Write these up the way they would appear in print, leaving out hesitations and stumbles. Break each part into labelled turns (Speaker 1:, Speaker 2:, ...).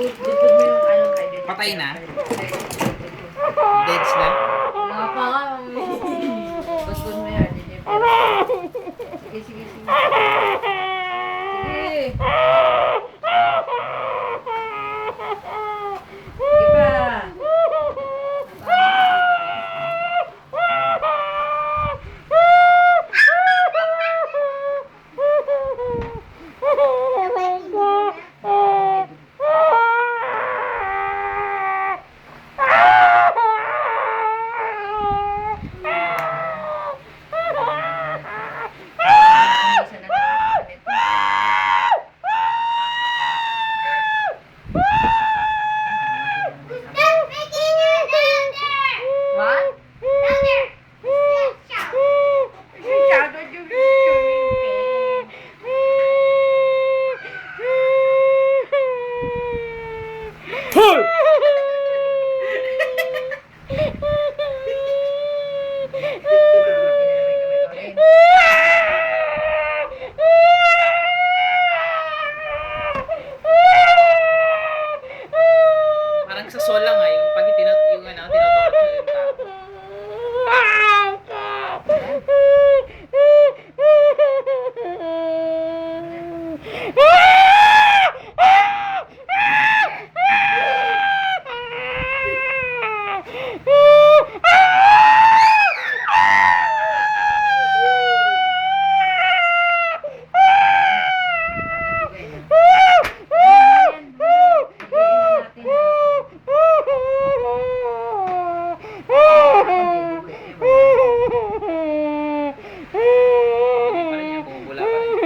Speaker 1: Gudgud mo yung ano kay Dede.
Speaker 2: Patay na? Deads na?
Speaker 1: Wala pa nga. Gudgud mo yan, Dede. Sige, sige, sige. Sige. Sige pa. What?
Speaker 3: Hoy!
Speaker 2: Parang sa sola nga, yung pag yung ano, tinotorture yung tao. Hindi pa rin yan, bumubula pa rin.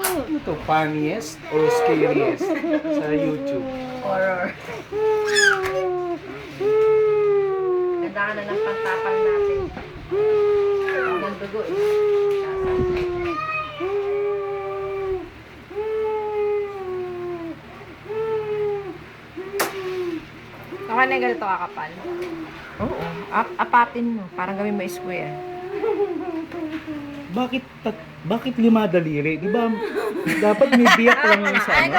Speaker 3: Ano to? Funniest or scariest sa YouTube?
Speaker 1: Horror. Ganda ka na ng pantapal natin. Ang dugo eh. Saka na ganito kakapal. Oo. Apatin mo. Parang gawin mo square.
Speaker 3: Bakit lima daliri? Di ba dapat may biyak lang yan sa ano?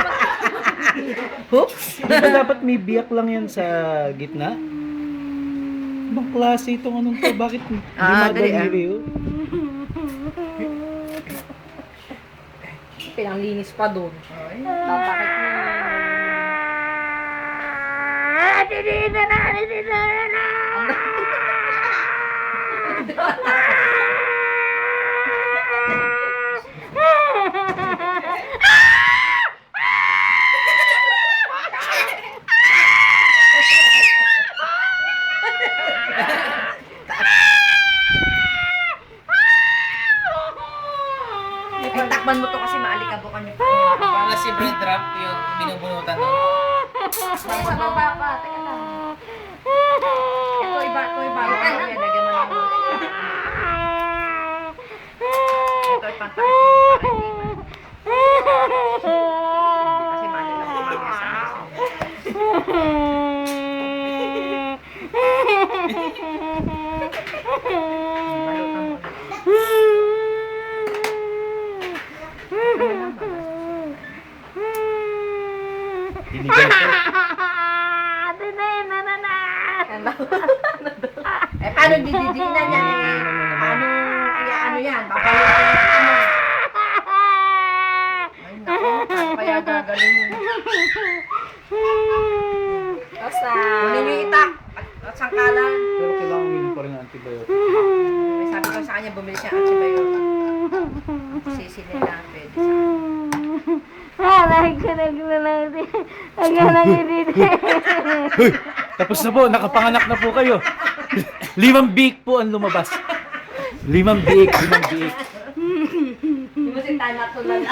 Speaker 1: Oops!
Speaker 3: Di ba dapat may biyak lang yan sa gitna? Ibang klase itong anong to? Bakit lima
Speaker 1: dali,
Speaker 3: daliri? Oh?
Speaker 1: Pinanglinis pa doon. Tatakit mo. Takban mo to kasi maalikabukan yung
Speaker 2: Parang si Brad Drop yung binubunutan nun.
Speaker 1: Sa baba pa. Teka lang. Ito iba. Lagyan mo ng ito ay pantakit mo. Kasi maalikabukan yung sa balutan mo.
Speaker 3: Dinigal ko.
Speaker 1: Eh, paano dididinan yan? Ano yan? Papalutin yung ano. Ay, naku. Paano kaya gagaling yun? Basta. Kunin nyo yung itak at sangkalan.
Speaker 3: Pero kailangan uminom pa rin ng antibiotic.
Speaker 1: May sabi ko sa kanya, bumili siya ng antibiotic. Sisilin lang, pwede sa
Speaker 3: Hoy! Tapos na po, nakapanganak na po kayo. 5 biik po ang lumabas. 5 biik.
Speaker 1: Hindi mo si Tana tulad.